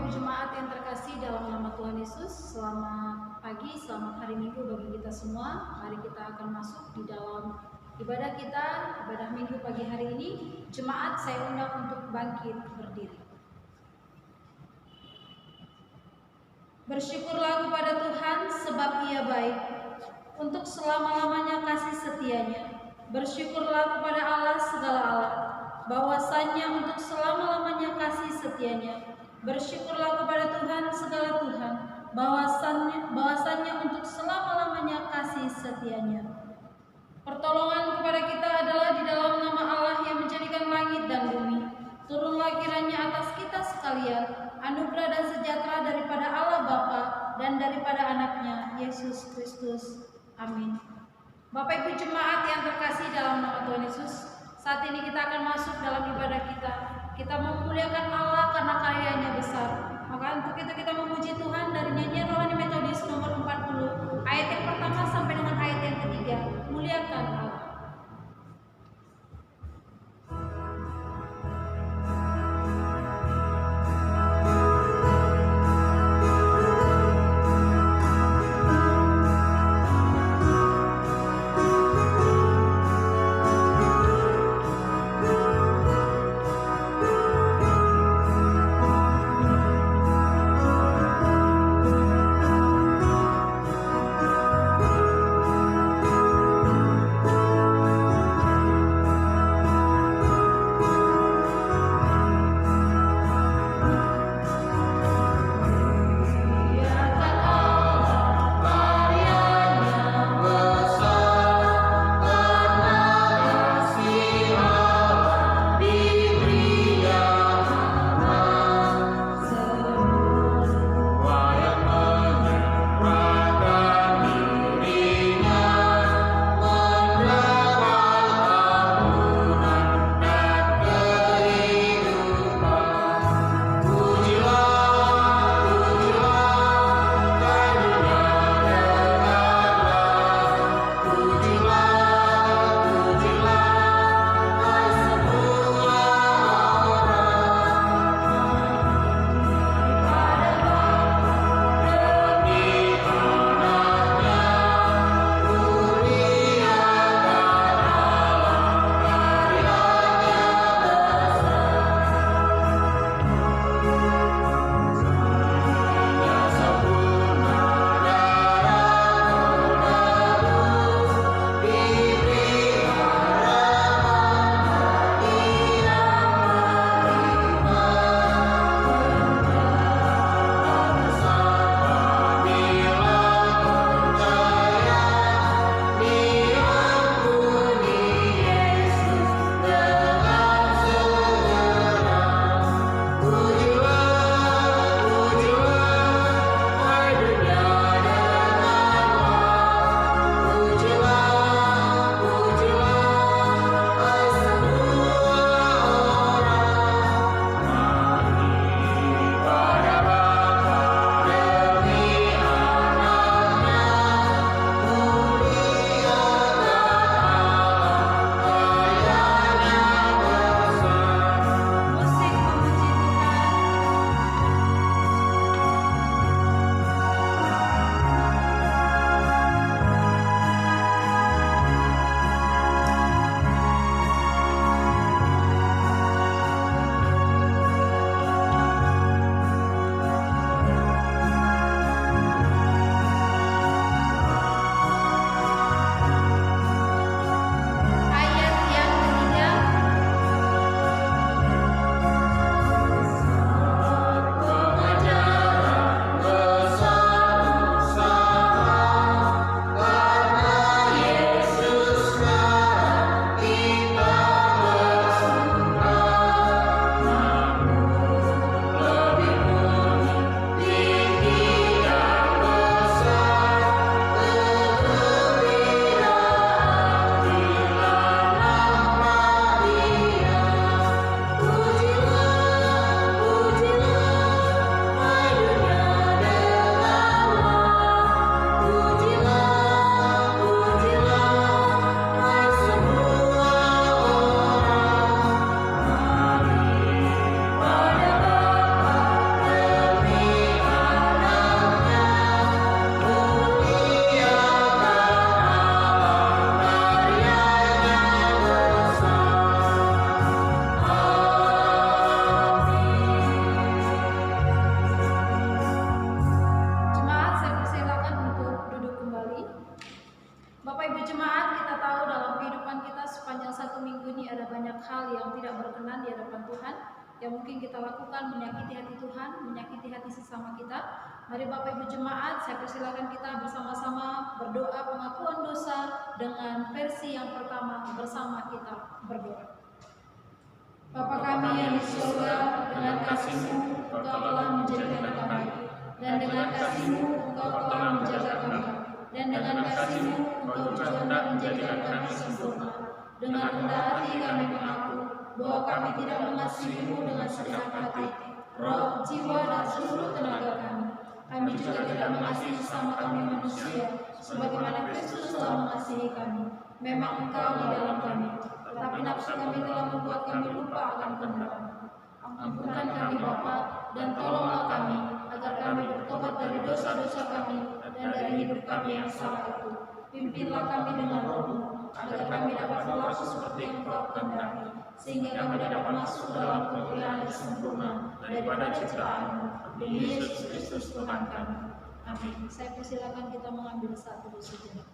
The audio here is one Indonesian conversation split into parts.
Ibu Jemaat yang terkasih dalam nama Tuhan Yesus, selamat pagi, selamat hari Minggu bagi kita semua. Mari kita akan masuk di dalam ibadah kita, ibadah Minggu pagi hari ini. Jemaat saya undang untuk bangkit berdiri. Bersyukurlah kepada Tuhan sebab Ia baik, untuk selama-lamanya kasih setianya. Bersyukurlah kepada Allah segala Allah, bahwasanya untuk selama-lamanya kasih setianya. Bersyukurlah kepada Tuhan segala Tuhan, bahwasanya untuk selama-lamanya kasih setianya. Pertolongan kepada kita adalah di dalam nama Allah yang menjadikan langit dan bumi. Turunlah kiranya atas kita sekalian anugerah dan sejahtera daripada Allah Bapa dan daripada anaknya Yesus Kristus. Amin. Bapak Ibu Jemaat yang terkasih dalam nama Tuhan Yesus, saat ini kita akan masuk dalam ibadah kita. Kita memuliakan Allah karena karyanya besar. Maka untuk itu kita memuji Tuhan dari nyanyian rohani metodis nomor 40, ayat yang pertama sampai dengan ayat yang ketiga. Muliakan Allah. Ibu Jemaat, kita tahu dalam kehidupan kita sepanjang 1 minggu ini ada banyak hal yang tidak berkenan di hadapan Tuhan yang mungkin kita lakukan menyakiti hati Tuhan, menyakiti hati sesama kita. Mari Bapak Ibu Jemaat, saya persilakan kita bersama-sama berdoa pengakuan dosa dengan versi yang pertama bersama kita berdoa. Bapa kami yang di surga, dengan kasih-Mu Engkau telah menjadikan kami, dan dengan kasih-Mu Engkau telah menjaga kami, dan dengan kasih-Mu Engkau juga hendak menjadikan kami sempurna. Dengan rendah hati kami mengaku bahwa kami tidak mengasihi-Mu dengan segenap hati, roh, jiwa, dan seluruh tenaga kami. Kami juga tidak mengasihi sesama kami manusia, sebagaimana Kristus telah mengasihi kami. Memang Engkau di dalam kami, tetapi nafsu kami telah membuat kami lupa akan kebenaran. Ampunkan kami Bapa, dan tolonglah kami, agar kami bertobat dari dosa-dosa kami dan dari hidup kami yang salah itu. Pimpinlah kami dengan Roh-Mu, agar kami dapat berlaku seperti Engkau kehendaki, sehingga kami dapat masuk dalam kemuliaan yang sempurna daripada ciptaan-Mu, demi Yesus Kristus Tuhan kami. Amin. Saya persilakan kita mengambil satu sejenak.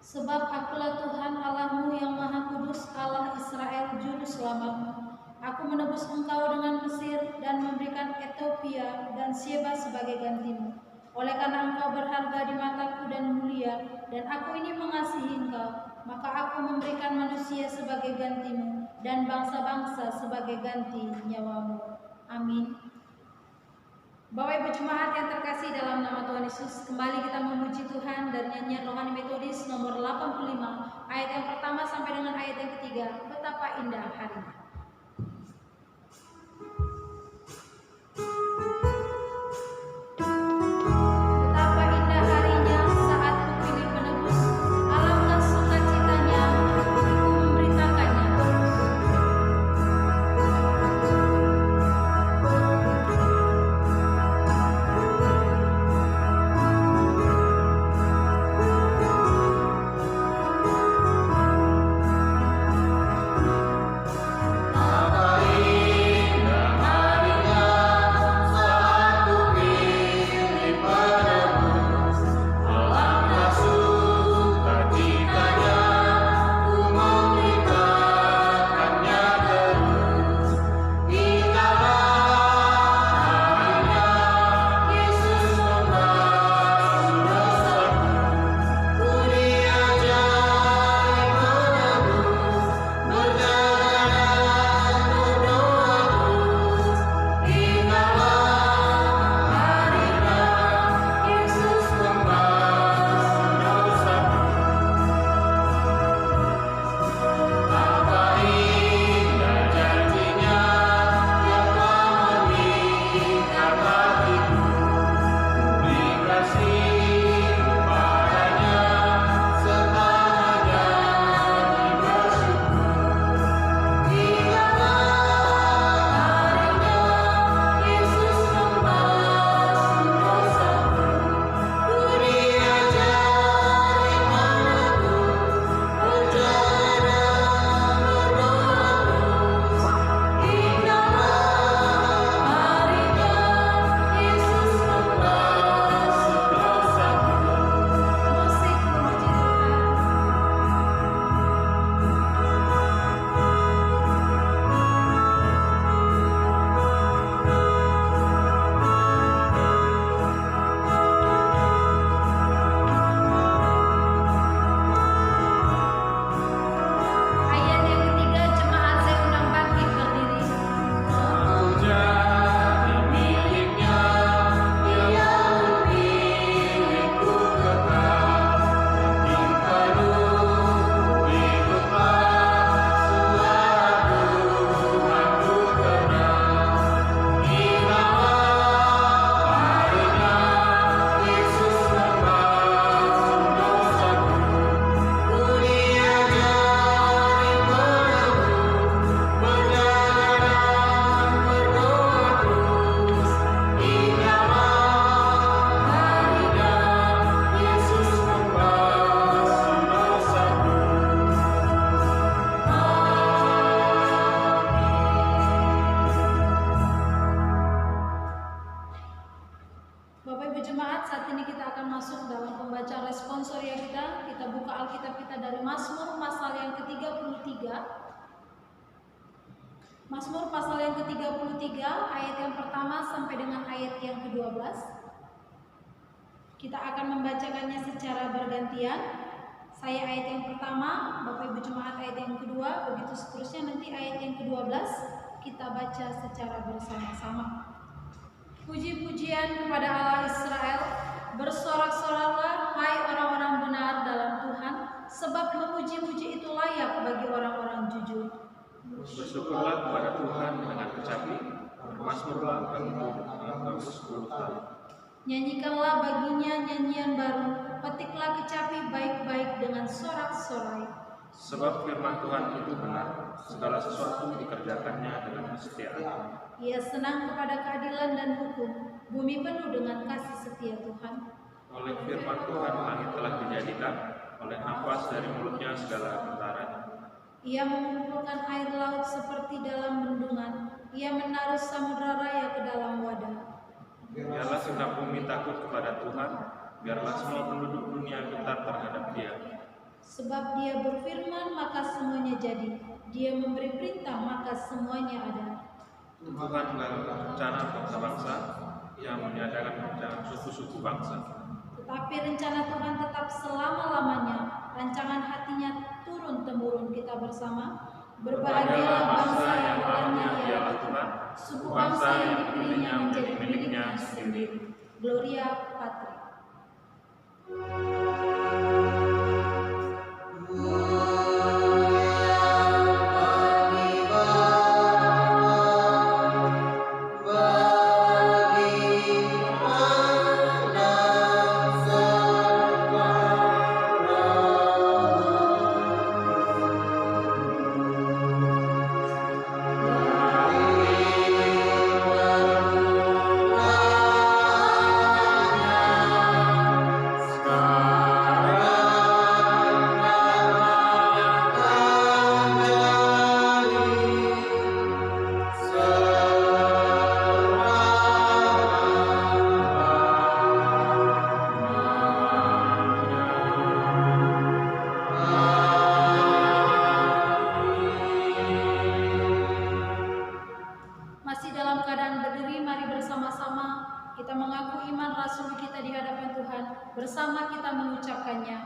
Sebab Akulah Tuhan Allahmu yang Maha Kudus, Allah Israel, Juru Selamatmu. Aku menebus engkau dengan Mesir dan memberikan Ethiopia dan Sheba sebagai gantimu. Oleh karena engkau berharga di mataku dan mulia, dan aku ini mengasihi engkau, maka aku memberikan manusia sebagai gantimu dan bangsa-bangsa sebagai ganti nyawamu. Amin. Bapak Ibu Jemaat yang terkasih dalam nama Tuhan Yesus, kembali kita memuji Tuhan dari nyanyian rohani metodis nomor 85, ayat yang pertama sampai dengan ayat yang ketiga. Betapa indah harinya. Betapa indah harinya saat kupilih penebus, alangkah sukacitanya aku memberitakannya. bacaan responsoria kita buka Alkitab kita dari Mazmur pasal yang ke-33. Mazmur pasal yang ke-33 ayat yang pertama sampai dengan ayat yang ke-12. Kita akan membacakannya secara bergantian. Saya ayat yang pertama, Bapak Ibu Jemaat ayat yang kedua, begitu seterusnya nanti ayat yang ke-12 kita baca secara bersama-sama. Puji-pujian kepada Allah Israel, bersorak-soraklah hai orang-orang benar dalam Tuhan, sebab memuji-muji itu layak bagi orang-orang jujur. Bersyukurlah kepada Tuhan dengan kecapi, bermasmurlah untuk bersyukur. Nyanyikanlah baginya nyanyian baru, petiklah kecapi baik-baik dengan sorak-sorai. Sebab firman Tuhan itu benar, segala sesuatu dikerjakannya dengan kesetiaan. Ia senang kepada keadilan dan hukum, bumi penuh dengan kasih setia Tuhan. Oleh firman Tuhan langit telah dijadikan, oleh nafas dari mulutnya segala bentaranya. Ia mengumpulkan air laut seperti dalam bendungan, ia menaruh samudera raya ke dalam wadah. Biarlah segenap bumi takut kepada Tuhan, biarlah semua penduduk dunia gentar terhadap Dia. Sebab Dia berfirman maka semuanya jadi, Dia memberi perintah maka semuanya ada. Tuhan menggarap rencana bangsa-bangsa, yang meniadakan rencana suku-suku bangsa. Tetapi rencana Tuhan tetap selama-lamanya, rancangan hatinya turun-temurun. Kita bersama. Berbahagialah bangsa yang Allahnya ialah Tuhan, suku bangsa yang dipilihnya menjadi miliknya sendiri. Gloria Patri. Bersama kita mengucapkannya.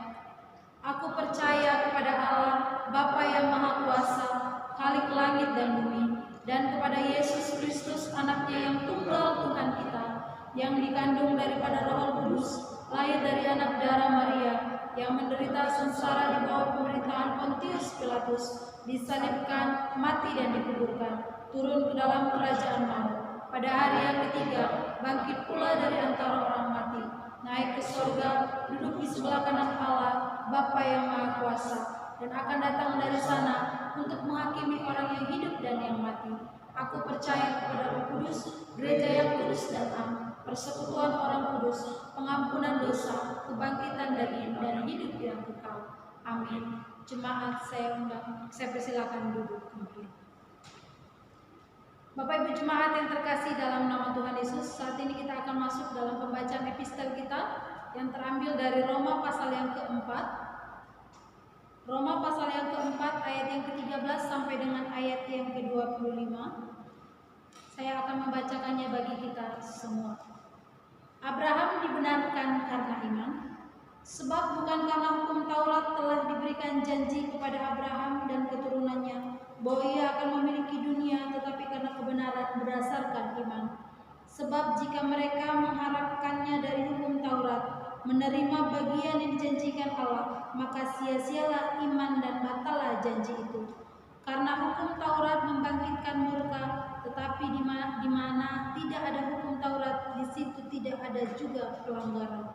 Aku percaya kepada Allah, Bapa yang Maha Kuasa, Khalik langit dan bumi, dan kepada Yesus Kristus, Anaknya yang tunggal Tuhan kita, yang dikandung daripada Roh Kudus, lahir dari anak darah Maria, yang menderita sengsara di bawah pemerintahan Pontius Pilatus, disalibkan, mati dan dikuburkan, turun ke dalam kerajaan maut. Pada hari yang ketiga, bangkit pula dari antara orang mati, naik ke surga, duduk di sebelah kanan Allah, Bapa yang Maha Kuasa, dan akan datang dari sana untuk menghakimi orang yang hidup dan yang mati. Aku percaya kepada Roh Kudus, gereja yang kudus dan am, persekutuan orang kudus, pengampunan dosa, kebangkitan dan hidup yang kekal. Amin. Jemaat saya persilakan duduk kembali. Bapak Ibu Jemaat yang terkasih dalam nama Tuhan Yesus, saat ini kita akan masuk dalam pembacaan epistel kita yang terambil dari Roma pasal yang keempat. Roma pasal yang keempat ayat yang ke-13 sampai dengan ayat yang ke-25. Saya akan membacakannya bagi kita semua. Abraham dibenarkan karena iman, sebab bukan karena hukum Taurat telah diberikan janji kepada Abraham dan keturunannya bahwa ia akan memiliki dunia, tetapi karena kebenaran berdasarkan iman. Sebab jika mereka mengharapkannya dari hukum Taurat, menerima bagian yang dijanjikan Allah, maka sia-sialah iman dan batalah janji itu. Karena hukum Taurat membangkitkan murka, tetapi di mana tidak ada hukum Taurat, di situ tidak ada juga pelanggaran.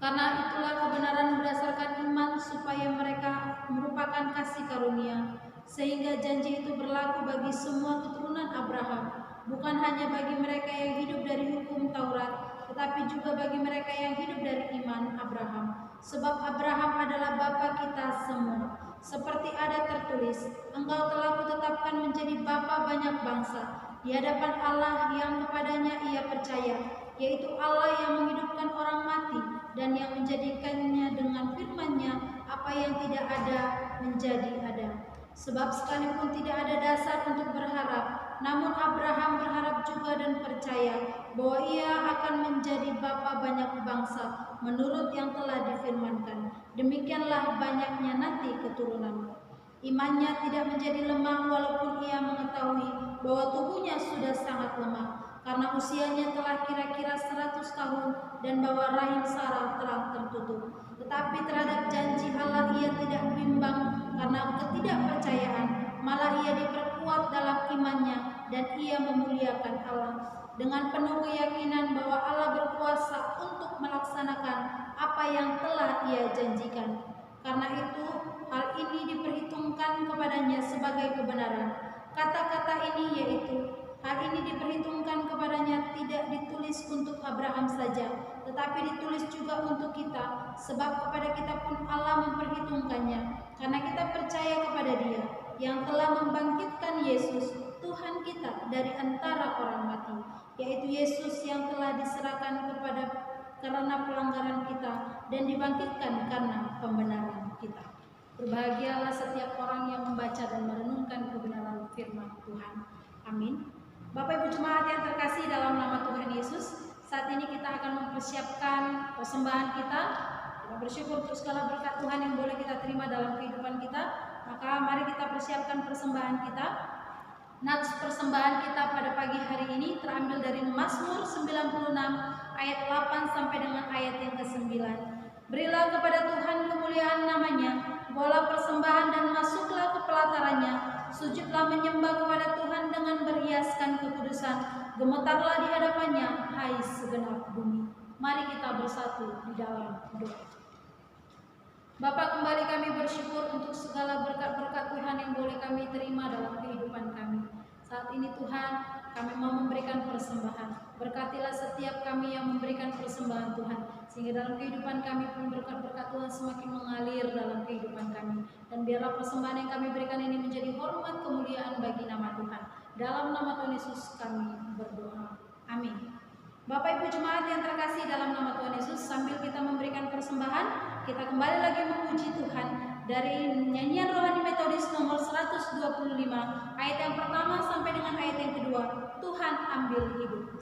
Karena itulah kebenaran berdasarkan iman, supaya mereka merupakan kasih karunia, sehingga janji itu berlaku bagi semua keturunan Abraham, bukan hanya bagi mereka yang hidup dari hukum Taurat, tetapi juga bagi mereka yang hidup dari iman Abraham. Sebab Abraham adalah bapa kita semua. Seperti ada tertulis, engkau telah kutetapkan menjadi bapa banyak bangsa, di hadapan Allah yang kepadanya ia percaya, yaitu Allah yang menghidupkan orang mati dan yang menjadikannya dengan firman-Nya apa yang tidak ada menjadi ada. Sebab sekalipun tidak ada dasar untuk berharap, namun Abraham berharap juga dan percaya bahwa ia akan menjadi bapa banyak bangsa menurut yang telah difirmankan. Demikianlah banyaknya nanti keturunanmu. Imannya tidak menjadi lemah walaupun ia mengetahui bahwa tubuhnya sudah sangat lemah, karena usianya telah kira-kira 100 tahun dan bahwa rahim Sarah telah tertutup. Tetapi terhadap janji Allah ia tidak bimbang karena ketidakpercayaan, malah ia diperkuat dalam imannya dan ia memuliakan Allah dengan penuh keyakinan bahwa Allah berkuasa untuk melaksanakan apa yang telah ia janjikan. Karena itu hal ini diperhitungkan kepadanya sebagai kebenaran. Kata-kata ini yaitu hal ini diperhitungkan kepadanya tidak ditulis untuk Abraham saja, tetapi ditulis juga untuk kita, sebab kepada kita pun Allah memperhitungkannya, karena kita percaya kepada Dia yang telah membangkitkan Yesus Tuhan kita dari antara orang mati, yaitu Yesus yang telah diserahkan karena pelanggaran kita dan dibangkitkan karena pembenaran kita. Berbahagialah setiap orang yang membaca dan merenungkan kebenaran firman Tuhan. Amin. Bapak Ibu Jemaat yang terkasih dalam nama Tuhan Yesus, saat ini kita akan mempersiapkan persembahan kita. Kita bersyukur untuk segala berkat Tuhan yang boleh kita terima dalam kehidupan kita. Maka mari kita persiapkan persembahan kita. Nats persembahan kita pada pagi hari ini terambil dari Mazmur 96 ayat 8 sampai dengan ayat yang ke-9. Berilah kepada Tuhan kemuliaan namanya, bawalah persembahan dan masuklah ke pelatarannya. Sujudlah menyembah kepada Tuhan dengan berhiaskan kekudusan. Gemetarlah di hadapannya, hai segenap bumi. Mari kita bersatu di dalam doa. Bapa, kembali kami bersyukur untuk segala berkat-berkat Tuhan yang boleh kami terima dalam kehidupan kami. Saat ini Tuhan, kami mau memberikan persembahan. Berkatilah setiap kami yang memberikan persembahan Tuhan, sehingga dalam kehidupan kami pun berkat-berkat Tuhan semakin mengalir dalam kehidupan kami. Dan biarlah persembahan yang kami berikan ini menjadi hormat kemuliaan bagi nama Tuhan. Dalam nama Tuhan Yesus kami berdoa. Amin. Bapak Ibu Jemaat yang terkasih dalam nama Tuhan Yesus, sambil kita memberikan persembahan, kita kembali lagi memuji Tuhan dari nyanyian rohani metodis nomor 125 ayat yang pertama sampai dengan ayat yang kedua. Tuhan ambil hidup.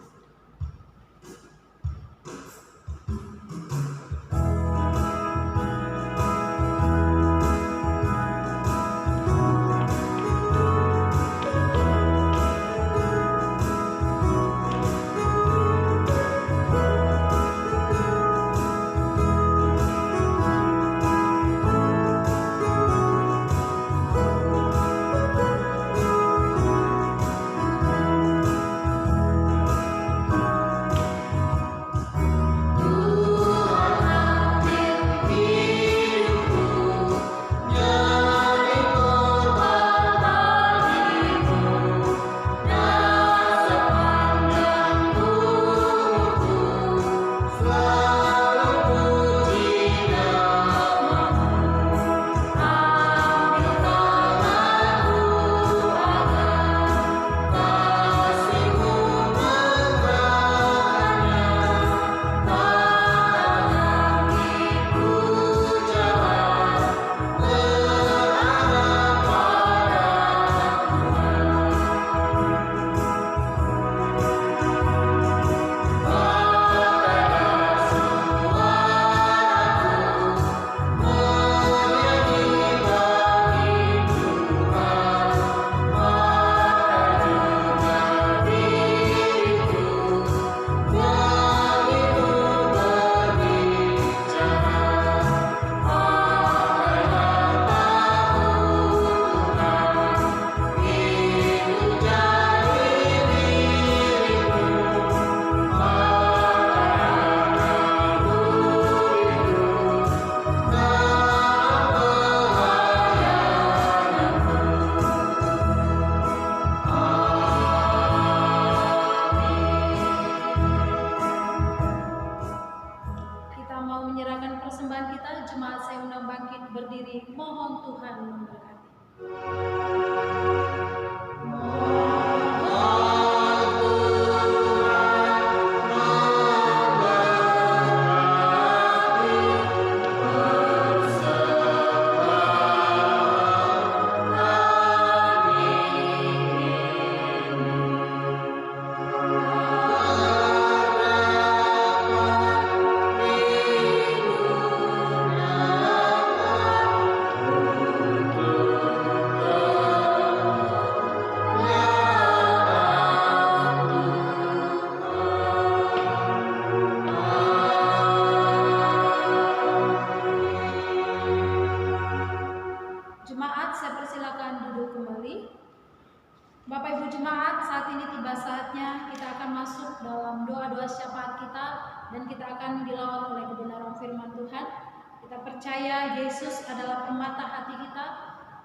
Kita percaya Yesus adalah pemata hati kita.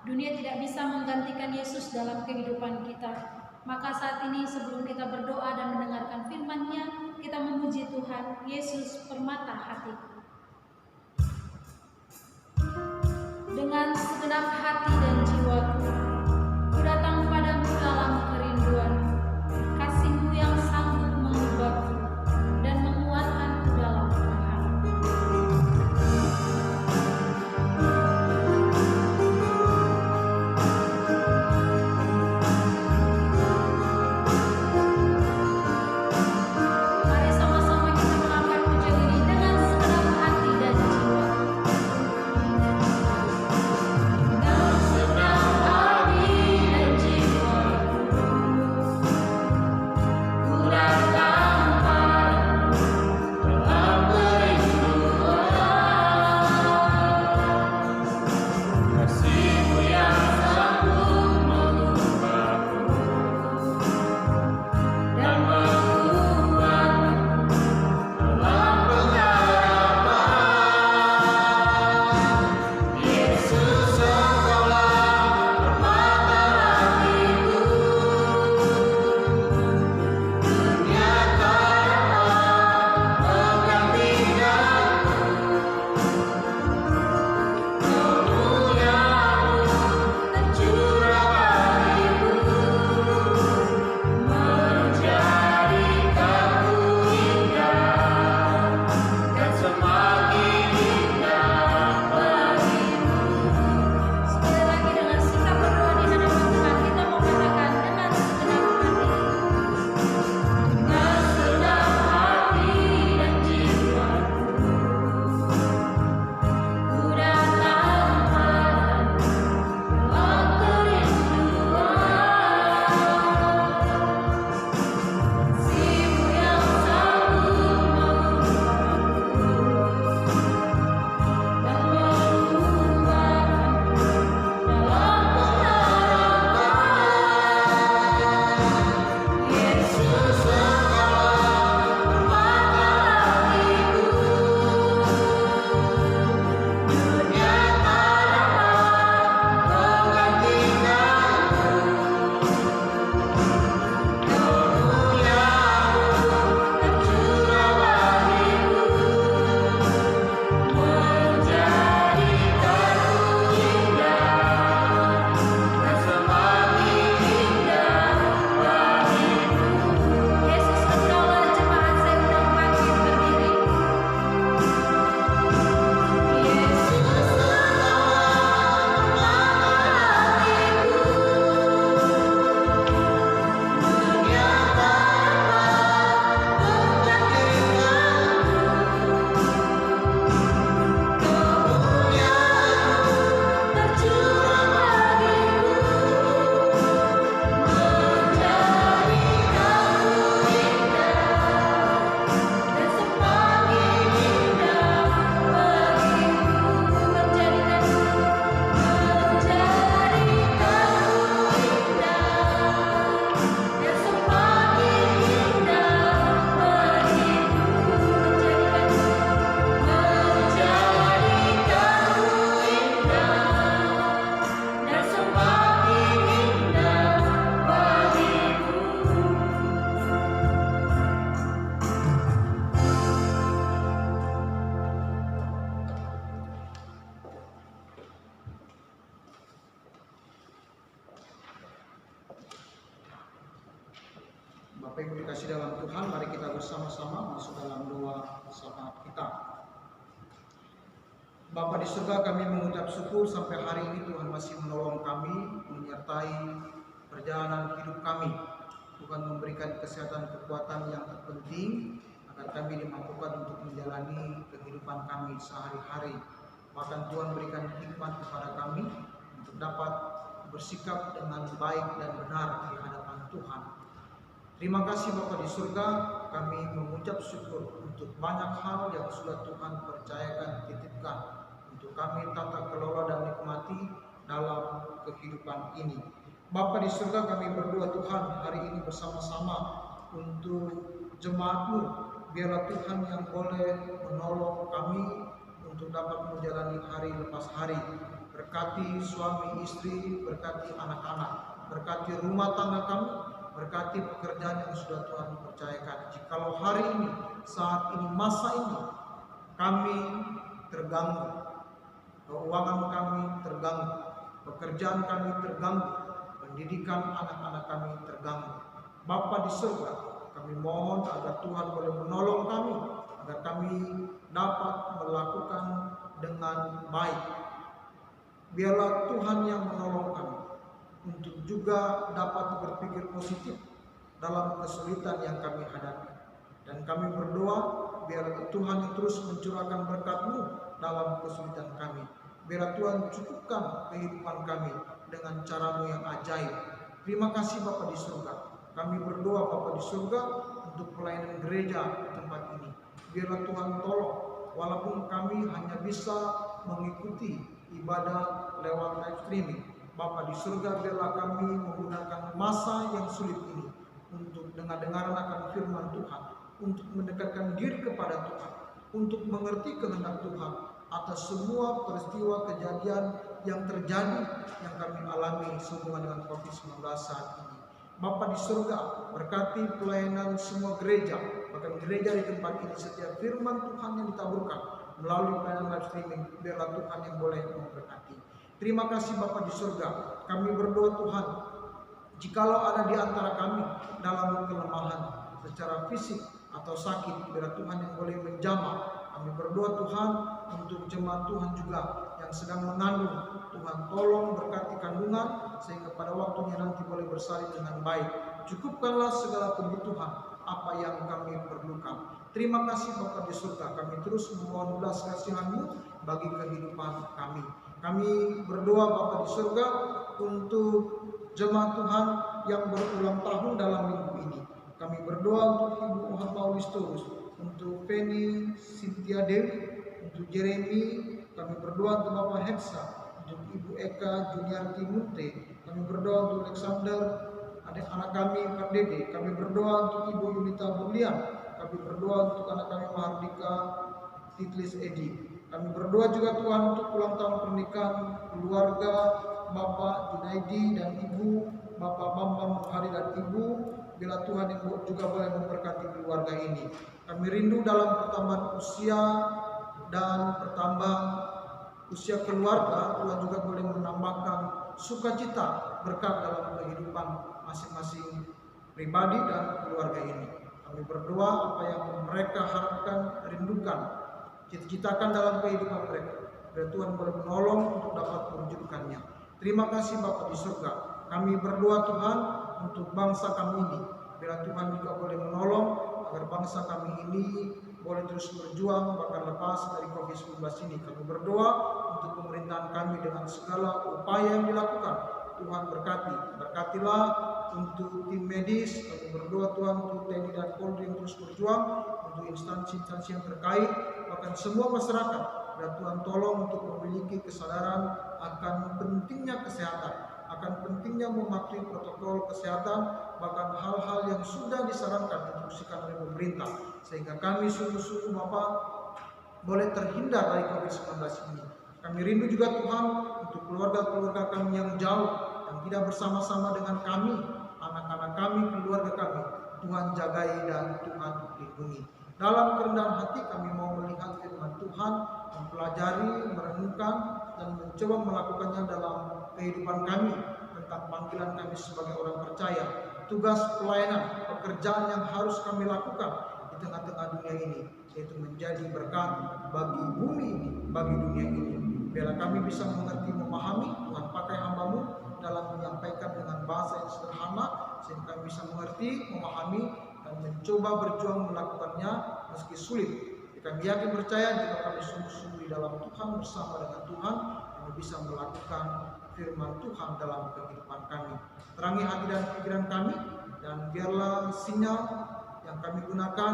Dunia tidak bisa menggantikan Yesus dalam kehidupan kita. Maka saat ini sebelum kita berdoa dan mendengarkan firman-Nya, kita memuji Tuhan, Yesus permata hatiku. Dengan segenap hati dan jiwaku, ku datang padamu dalam kerinduan, kasih-Mu yang sanggup mengubahku dan menguatkanku dalam Tuhan. Mari sama-sama kita mengangkat pujian ini dengan segenap hati dan jiwa. Dengan segenap hati dan jiwa, ku datang padamu dalam kerinduan, kasih-Mu yang sanggup mengubahku dan menguatkanku dalam pengharapan. Yesus, Engkaulah permata hatiku. Dunia tak dapat menggantikanmu. Kemuliaan-Mu tercurah bagiku, menjadikanku indah dan semakin indah bagimu. Sekali lagi dengan sikap berdoa di hadapan Tuhan, kita mau katakan dengan segenap hati. Dengan segenap hati dan jiwaku, ku datang padamu dalam kerinduan, kasih-Mu yang sanggup mengubahku dan menguatkanku dalam pengharapan. Yesus, Engkaulah permata hatiku. Dunia tak dapat menggantikanmu. Kemuliaan-Mu tercurah bagiku, menjadikanku indah dan semakin indah bagimu. Yesus, Engkaulah jemaat saya undang bangkit berdiri. Yesus, Engkaulah permata hatiku. Dunia tak dapat menggantikanmu. Kemuliaan-Mu tercurah bagiku, menjadikanku indah dan semakin indah bagiku, menjadikanku indah dan semakin indah bagiku, menjadikanku indah dan semakin indah bagiku. Bapak Ibu dikasih dalam Tuhan, mari kita bersama-sama masuk dalam doa saat kita. Bapa di surga, kami mengucap syukur sampai hari ini Tuhan masih menolong kami, menyertai perjalanan hidup kami. Tuhan memberikan kesehatan kekuatan yang terpenting agar kami dimampukan untuk menjalani kehidupan kami sehari-hari. Bahkan Tuhan berikan hikmat kepada kami untuk dapat bersikap dengan baik dan benar di hadapan Tuhan. Terima kasih Bapa di surga, kami mengucap syukur untuk banyak hal yang sudah Tuhan percayakan, titipkan untuk kami tata kelola dan nikmati dalam kehidupan ini. Bapa di surga, kami berdoa Tuhan hari ini bersama-sama untuk jemaat-Mu. Biarlah Tuhan yang boleh menolong kami untuk dapat menjalani hari lepas hari. Berkati suami istri, berkati anak-anak, berkati rumah tangga kami, berkati pekerjaan yang sudah Tuhan percayakan. Jikalau hari ini, saat ini, masa ini kami terganggu, keuangan kami terganggu, pekerjaan kami terganggu, pendidikan anak-anak kami terganggu, Bapa di surga, kami mohon agar Tuhan boleh menolong kami, agar kami dapat melakukan dengan baik. Biarlah Tuhan yang menolong kami untuk juga dapat berpikir positif dalam kesulitan yang kami hadapi. Dan kami berdoa, biarlah Tuhan yang terus mencurahkan berkat-Mu dalam kesulitan kami. Biarlah Tuhan cukupkan kehidupan kami dengan cara-Mu yang ajaib. Terima kasih Bapa di surga. Kami berdoa Bapa di surga untuk pelayanan gereja di tempat ini. Biarlah Tuhan tolong, walaupun kami hanya bisa mengikuti ibadah lewat live streaming. Bapa di surga, biarlah kami menggunakan masa yang sulit ini untuk dengar-dengaran akan firman Tuhan, untuk mendekatkan diri kepada Tuhan, untuk mengerti kehendak Tuhan atas semua peristiwa kejadian yang terjadi yang kami alami sehubungan dengan COVID-19 saat ini. Bapa di surga, berkati pelayanan semua gereja, bahkan gereja di tempat ini, setiap firman Tuhan yang ditaburkan melalui pelayanan live streaming, biarlah Tuhan yang boleh memberkati. Terima kasih Bapa di surga. Kami berdoa Tuhan, jikalau ada di antara kami dalam kelemahan secara fisik atau sakit, biarlah Tuhan yang boleh menjamah. Kami berdoa Tuhan untuk jemaat Tuhan juga yang sedang mengandung. Tuhan tolong berkati kandungan sehingga pada waktunya nanti boleh bersalin dengan baik. Cukupkanlah segala kebutuhan apa yang kami perlukan. Terima kasih Bapa di surga. Kami terus memohon belas kasihan-Mu bagi kehidupan kami. Kami berdoa Bapa di surga untuk jemaat Tuhan yang berulang tahun dalam minggu ini. Kami berdoa untuk Ibu Paulus Turus, untuk Penny Cynthia Dewi, untuk Jeremy. Kami berdoa untuk Bapak Heksa, untuk Ibu Eka Juniarti Munte. Kami berdoa untuk Alexander, anak kami Pak Dede. Kami berdoa untuk Ibu Yunita Burlian. Kami berdoa untuk anak kami Mahardika Titlis Edi. Kami berdoa juga Tuhan untuk ulang tahun pernikahan keluarga Bapak Junaidi dan Ibu, Bapak Bambang Hari dan Ibu. Bila Tuhan yang juga boleh memberkati keluarga ini. Kami rindu dalam pertambahan usia dan pertambahan usia keluarga, Tuhan juga boleh menambahkan sukacita berkat dalam kehidupan masing-masing pribadi dan keluarga ini. Kami berdoa apa yang mereka harapkan, rindukan, cita-citakan dalam kehidupan mereka, biar Tuhan boleh menolong untuk dapat mewujudkannya. Terima kasih Bapa di surga. Kami berdoa Tuhan untuk bangsa kami ini, biar Tuhan juga boleh menolong agar bangsa kami ini boleh terus berjuang bahkan lepas dari COVID-19 ini. Kami berdoa untuk pemerintahan kami dengan segala upaya yang dilakukan. Tuhan berkati, berkatilah untuk tim medis. Kami berdoa Tuhan untuk TNI dan Polri yang terus berjuang, untuk instansi-instansi yang terkait, bahkan semua masyarakat. Dan Tuhan tolong untuk memiliki kesadaran akan pentingnya kesehatan, akan pentingnya mematuhi protokol kesehatan, bahkan hal-hal yang sudah disarankan diinstruksikan oleh pemerintah, sehingga kami sungguh-sungguh Bapak boleh terhindar dari COVID-19 ini. Kami rindu juga Tuhan untuk keluarga-keluarga kami yang jauh, yang tidak bersama-sama dengan kami, anak-anak kami, keluarga kami. Tuhan jagai dan Tuhan lindungi. Dalam kerendahan hati kami mau melihat firman Tuhan, mempelajari, merenungkan, dan mencoba melakukannya dalam kehidupan kami tentang panggilan kami sebagai orang percaya, tugas pelayanan, pekerjaan yang harus kami lakukan di tengah-tengah dunia ini, yaitu menjadi berkat bagi bumi ini, bagi dunia ini. Biarlah kami bisa mengerti, memahami. Tuhan pakai hamba-Mu dalam menyampaikan dengan bahasa yang sederhana, sehingga kami bisa mengerti, memahami, dan mencoba berjuang melakukannya meski sulit. Kami yakin percaya jika kami sungguh-sungguh di dalam Tuhan, bersama dengan Tuhan, kami bisa melakukan firman Tuhan dalam kehidupan kami. Terangi hati dan pikiran kami, dan biarlah sinyal yang kami gunakan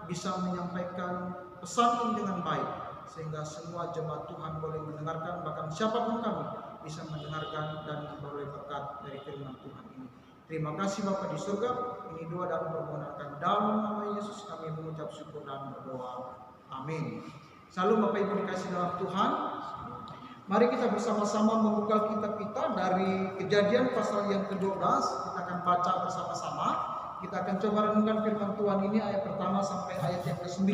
bisa menyampaikan pesan ini dengan baik, sehingga semua jemaat Tuhan boleh mendengarkan, bahkan siapapun kami bisa mendengarkan dan memperoleh berkat dari firman Tuhan ini. Terima kasih Bapa di surga. Ini doa dan permohonan kami dalam nama Yesus kami mengucap syukur dan berdoa. Amin. Shalom Bapak Ibu dikasih dalam Tuhan. Mari kita bersama-sama membuka kitab kita dari Kejadian pasal yang ke-12. Kita akan baca bersama-sama. Kita akan coba renungkan firman Tuhan ini ayat pertama sampai ayat yang ke-9.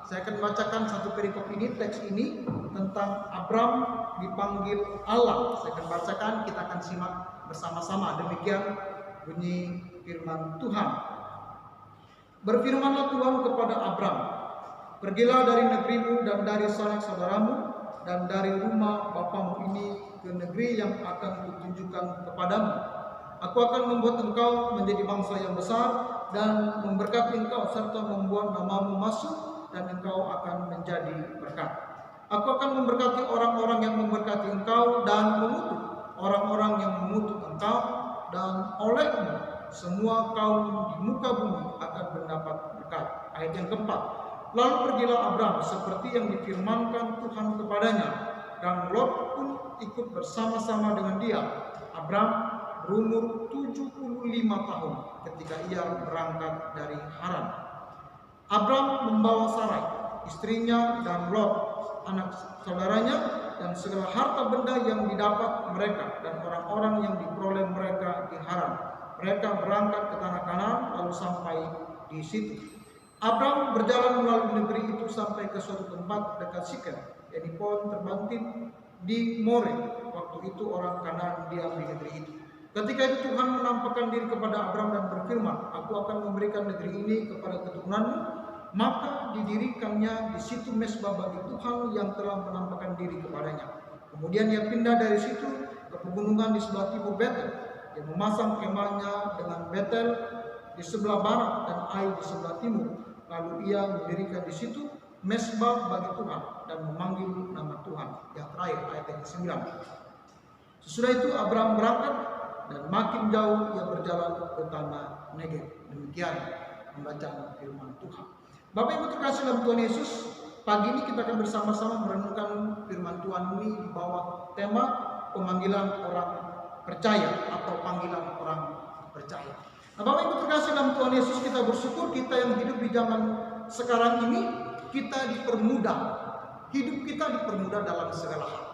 Saya akan bacakan satu perikop ini, teks ini tentang Abram dipanggil Allah. Saya akan bacakan, kita akan simak bersama-sama. Demikian bunyi firman Tuhan. Berfirmanlah Tuhan kepada Abram, pergilah dari negerimu dan dari sanak saudaramu dan dari rumah bapamu ini ke negeri yang akan kutunjukkan kepadamu. Aku akan membuat engkau menjadi bangsa yang besar dan memberkati engkau serta membuat namamu masuk dan engkau akan menjadi berkat. Aku akan memberkati orang-orang yang memberkati engkau dan mengutuk orang-orang yang mengutuk engkau, dan olehmu semua kaum di muka bumi akan mendapat berkat. Ayat yang keempat. Lalu pergilah Abram seperti yang difirmankan Tuhan kepadanya, dan Lot pun ikut bersama-sama dengan dia. Abram berumur 75 tahun ketika ia berangkat dari Haran. Abram membawa Sarai, istrinya, dan Lot, anak saudaranya, dan segala harta benda yang didapat mereka dan orang-orang yang diperoleh mereka di Haran. Mereka berangkat ke tanah Kanaan lalu sampai di situ. Abram berjalan melalui negeri itu sampai ke suatu tempat dekat Sikem, yaitu pohon terbangkit di More. Waktu itu orang Kanaan diam di negeri itu. Ketika itu Tuhan menampakkan diri kepada Abram dan berfirman, aku akan memberikan negeri ini kepada keturunanmu. Maka didirikannya di situ mezbah bagi Tuhan yang telah menampakkan diri kepadanya. Kemudian ia pindah dari situ ke pegunungan di sebelah timur Betel. Dia memasang kemahnya dengan Betel di sebelah barat dan Ai di sebelah timur. Lalu ia mendirikan di situ mezbah bagi Tuhan dan memanggil nama Tuhan. Yang terakhir ayat yang ke-9. Sesudah itu Abram berangkat dan makin jauh ia berjalan ke tanah Negev. Demikian pembacaan firman Tuhan. Bapak Ibu terkasih dalam Tuhan Yesus, pagi ini kita akan bersama-sama merenungkan firman Tuhan ini di bawah tema pemanggilan orang percaya atau panggilan orang percaya. Nah, Bapak Ibu terkasih dalam Tuhan Yesus, kita bersyukur kita yang hidup di zaman sekarang ini, kita dipermudah. Hidup kita dipermudah dalam segala hal.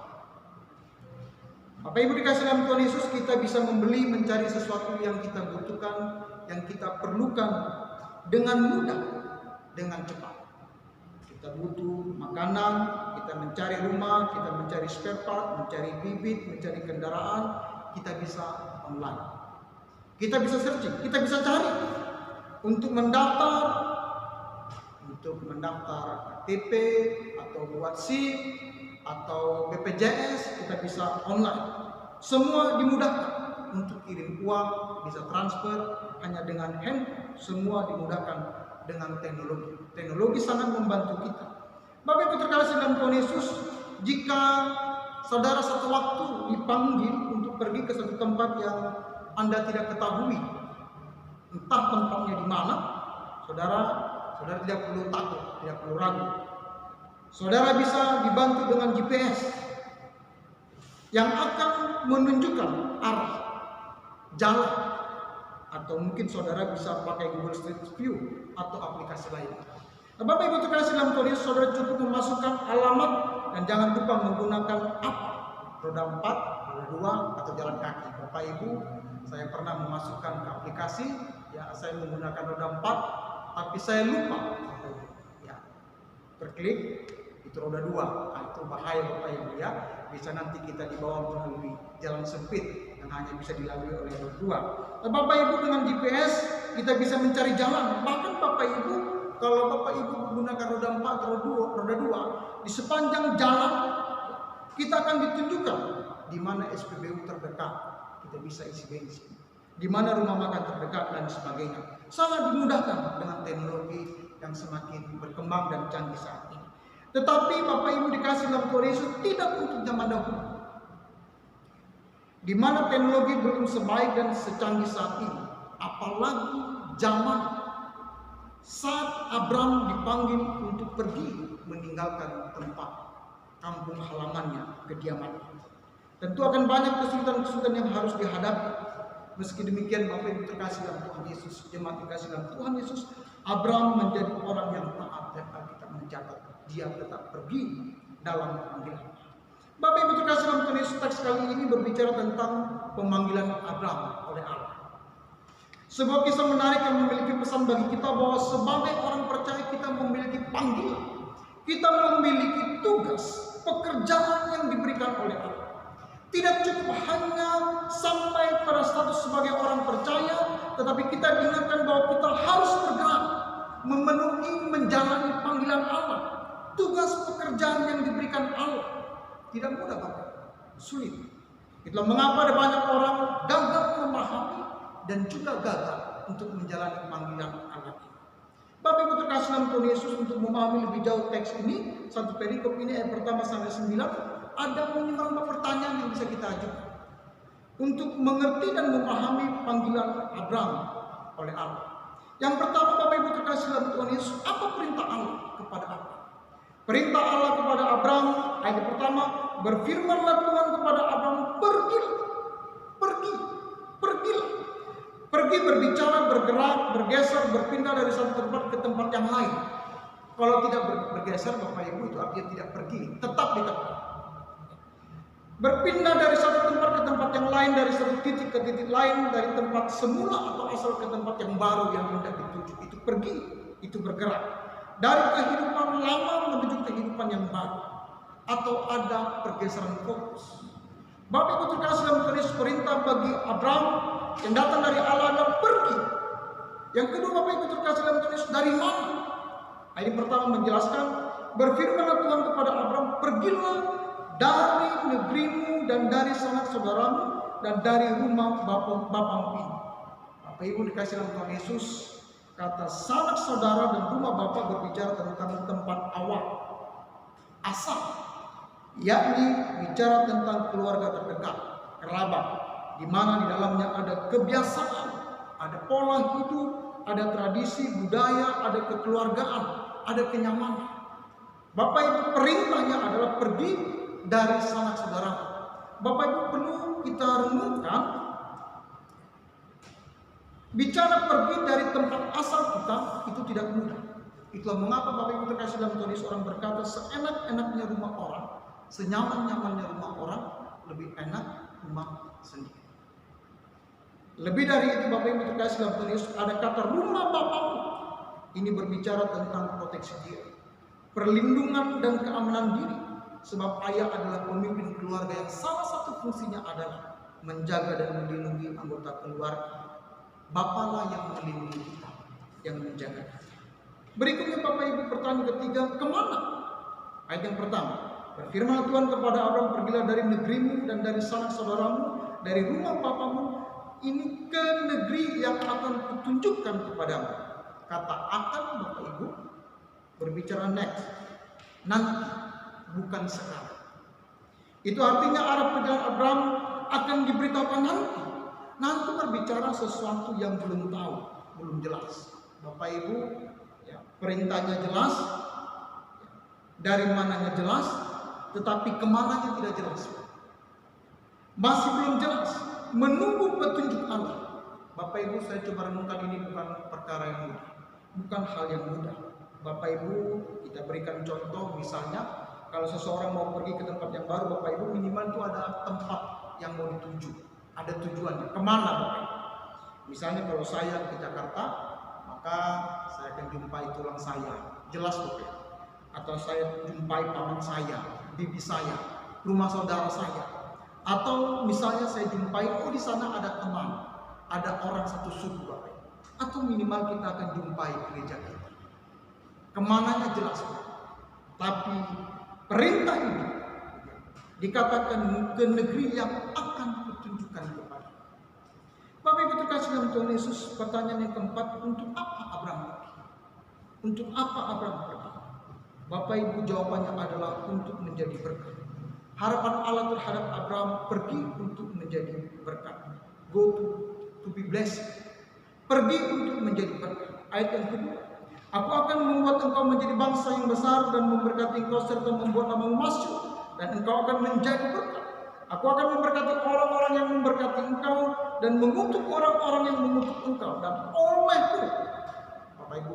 Bapak Ibu dikasih dalam Tuhan Yesus, kita bisa membeli, mencari sesuatu yang kita butuhkan, yang kita perlukan dengan mudah, dengan cepat. Kita butuh makanan, kita mencari rumah, kita mencari spare part, mencari bibit, mencari kendaraan, kita bisa online. Kita bisa searching, kita bisa cari untuk mendaftar KTP atau buat SIM atau BPJS, kita bisa online. Semua dimudahkan. Untuk kirim uang bisa transfer hanya dengan handphone, semua dimudahkan dengan teknologi. Teknologi sangat membantu kita. Bapak Ibu terkasih dalam Tuhan Yesus, jika saudara satu waktu dipanggil untuk pergi ke satu tempat yang Anda tidak ketahui, entah tempatnya di mana, saudara tidak perlu takut, tidak perlu ragu. Saudara bisa dibantu dengan GPS yang akan menunjukkan arah, jalan, atau mungkin saudara bisa pakai Google Street View atau aplikasi lain. Nah, Bapak Ibu terkasih dalam Tuhan Yesus, saudara cukup memasukkan alamat dan jangan lupa menggunakan apa? Roda 4, roda 2, atau jalan kaki. Bapak Ibu, saya pernah memasukkan ke aplikasi, ya saya menggunakan roda 4, tapi saya lupa. Ya, berklik itu roda 2. Nah, itu bahaya Bapak Ibu ya. Bisa nanti kita dibawa melalui jalan sempit yang hanya bisa dilalui oleh roda 2. Nah, Bapak Ibu dengan GPS kita bisa mencari jalan. Bahkan Bapak Ibu, kalau Bapak Ibu menggunakan roda 4, roda 2, di sepanjang jalan kita akan ditunjukkan di mana SPBU terdekat, kita bisa isi bensin, di mana rumah makan terdekat dan sebagainya. Sangat dimudahkan dengan teknologi yang semakin berkembang dan canggih saat ini. Tetapi Bapak Ibu dikasih dalam Tuhan Yesus, tidak untuk zaman dahulu, di mana teknologi belum sebaik dan secanggih saat ini. Apalagi zaman saat Abram dipanggil untuk pergi meninggalkan tempat kampung halamannya, kediamannya. Tentu akan banyak kesulitan-kesulitan yang harus dihadapi. Meski demikian Bapak Ibu terkasih dalam Tuhan Yesus, jemaat dikasih dalam Tuhan Yesus, Abram menjadi orang yang taat dan Alkitab mencatat. dia tetap pergi dalam panggilan. Bapak Ibu terkasih dalam Tuhan Yesus, teks kali ini berbicara tentang pemanggilan Abraham oleh Allah. Sebuah kisah menarik yang memiliki pesan bagi kita bahwa sebagai orang percaya kita memiliki panggilan, kita memiliki tugas, pekerjaan yang diberikan oleh Allah. Tidak cukup hanya sampai pada status sebagai orang percaya, tetapi kita diingatkan bahwa kita harus bergerak, memenuhi, menjalani panggilan Allah. Tugas pekerjaan yang diberikan Allah tidak mudah, Bapak, sulit. Itulah mengapa ada banyak orang gagal memahami dan juga gagal untuk menjalani panggilan Allah ini. Bapak Ibu terkasih dalam Tuhan Yesus, untuk memahami lebih jauh teks ini, satu perikop ini ayat pertama sampai 9, ada minimal pertanyaan yang bisa kita ajukan untuk mengerti dan memahami panggilan Abraham oleh Allah. Yang pertama, Bapak Ibu terkasih dalam Tuhan Yesus, apa perintah Allah kepada Abraham? Perintah Allah kepada Abraham, ayat pertama, berfirmanlah Tuhan kepada Abraham, pergilah, pergilah. Pergi berbicara, bergerak, bergeser, berpindah dari satu tempat ke tempat yang lain. Kalau tidak bergeser, Bapak Ibu, itu artinya tidak pergi, tetap di tempat. Berpindah dari satu tempat ke tempat yang lain, dari satu titik ke titik lain, dari tempat semula atau asal ke tempat yang baru yang hendak dituju. Itu pergi, itu bergerak. Dari kehidupan lama menuju kehidupan yang baru. Atau ada pergeseran fokus. Bapak Ibu terkasih dalam Tuhan Yesus, perintah bagi Abraham yang datang dari Allah adalah pergi. Yang kedua, Bapak Ibu terkasih dalam Tuhan Yesus, dari mana? Ayat pertama menjelaskan, berfirmanlah Tuhan kepada Abraham, pergilah dari negerimu dan dari sanak saudaramu dan dari rumah bapamu ini. Bapak Ibu dikasih dalam Tuhan Yesus, kata sanak saudara dan rumah bapa berbicara tentang tempat awal, asal, yakni bicara tentang keluarga terdekat, kerabat, di mana di dalamnya ada kebiasaan, ada pola hidup, ada tradisi, budaya, ada kekeluargaan, ada kenyamanan. Bapak Ibu, perintahnya adalah pergi dari sanak saudara. Bapak Ibu, perlu kita renungkan, bicara pergi dari tempat asal kita itu tidak mudah. Itulah mengapa Bapak Ibu terkasih dalam Tuhan Yesus, orang berkata, seenak-enaknya rumah orang, senyaman-nyamannya rumah orang, lebih enak rumah sendiri. Lebih dari itu, Bapak Ibu terkasih dalam Tuhan Yesus, ada kata rumah Bapamu. Ini berbicara tentang proteksi diri, perlindungan dan keamanan diri. Sebab ayah adalah pemimpin keluarga yang salah satu fungsinya adalah menjaga dan melindungi anggota keluarga. Bapalah yang melindungi kita, yang menjaga kita. Berikutnya Bapak Ibu, pertanyaan ketiga, kemana? Ayat yang pertama, berfirman Tuhan kepada Abraham, pergilah dari negerimu dan dari sanak saudaramu, dari rumah bapamu, ini ke negeri yang akan kutunjukkan kepadamu. Kata akan, Bapak Ibu, berbicara next, nanti, bukan sekarang. Itu artinya arah perjalanan Abraham akan diberitahukan nanti. Nanti berbicara sesuatu yang belum tahu, belum jelas. Bapak Ibu, ya, perintahnya jelas, dari mananya jelas, tetapi kemananya tidak jelas. Masih belum jelas, menunggu petunjuk Allah. Bapak Ibu, saya coba renungkan, ini bukan perkara yang mudah, bukan hal yang mudah. Bapak Ibu, kita berikan contoh, misalnya kalau seseorang mau pergi ke tempat yang baru, Bapak Ibu, minimal itu ada tempat yang mau dituju, ada tujuannya, kemana Bapak Ibu. Misalnya kalau saya ke Jakarta, maka saya akan jumpai tulang saya, jelas Bapak Ibu. Atau saya jumpai paman saya, bibi saya, rumah saudara saya. Atau misalnya saya jumpai, oh di sana ada teman, ada orang satu suku Bapak Ibu. Atau minimal kita akan jumpai gereja kita. Kemananya jelas Bapak Ibu. Tapi perintah ini dikatakan ke negeri yang akan kutunjukkan kepada. Bapak Ibu terkasih dalam Tuhan Yesus, pertanyaan yang keempat, untuk apa Abraham pergi? Untuk apa Abraham pergi? Bapak Ibu, jawabannya adalah untuk menjadi berkat. Harapan Allah terhadap Abraham pergi untuk menjadi berkat. Go to be blessed. Pergi untuk menjadi berkat. Ayat yang kedua, aku akan membuat engkau menjadi bangsa yang besar dan memberkati engkau serta membuat namamu masyhur, dan engkau akan menjadi berkat. Aku akan memberkati orang-orang yang memberkati engkau dan mengutuk orang-orang yang mengutuk engkau, dan olehmu, Bapak Ibu,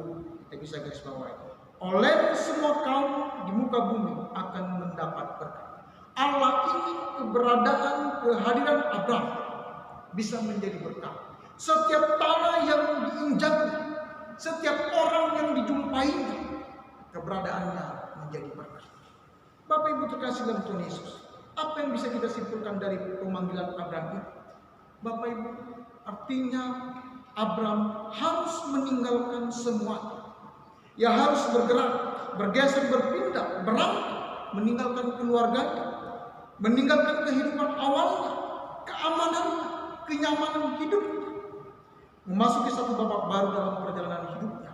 kita bisa garis bawahi, oleh semua kaum di muka bumi akan mendapat berkat. Allah ingin kehadiran Abraham bisa menjadi berkat. Setiap tanah yang diinjaknya, setiap orang yang dijumpainya, keberadaannya menjadi berkat. Bapak Ibu terkasih dalam Tuhan Yesus, apa yang bisa kita simpulkan dari pemanggilan Abraham ini? Bapak Ibu, artinya Abraham harus meninggalkan semuanya. Ia harus bergerak, bergeser, berpindah, berangkat, meninggalkan keluarganya, meninggalkan kehidupan awalnya, keamanannya, kenyamanan hidupnya, memasuki satu babak baru dalam perjalanan hidupnya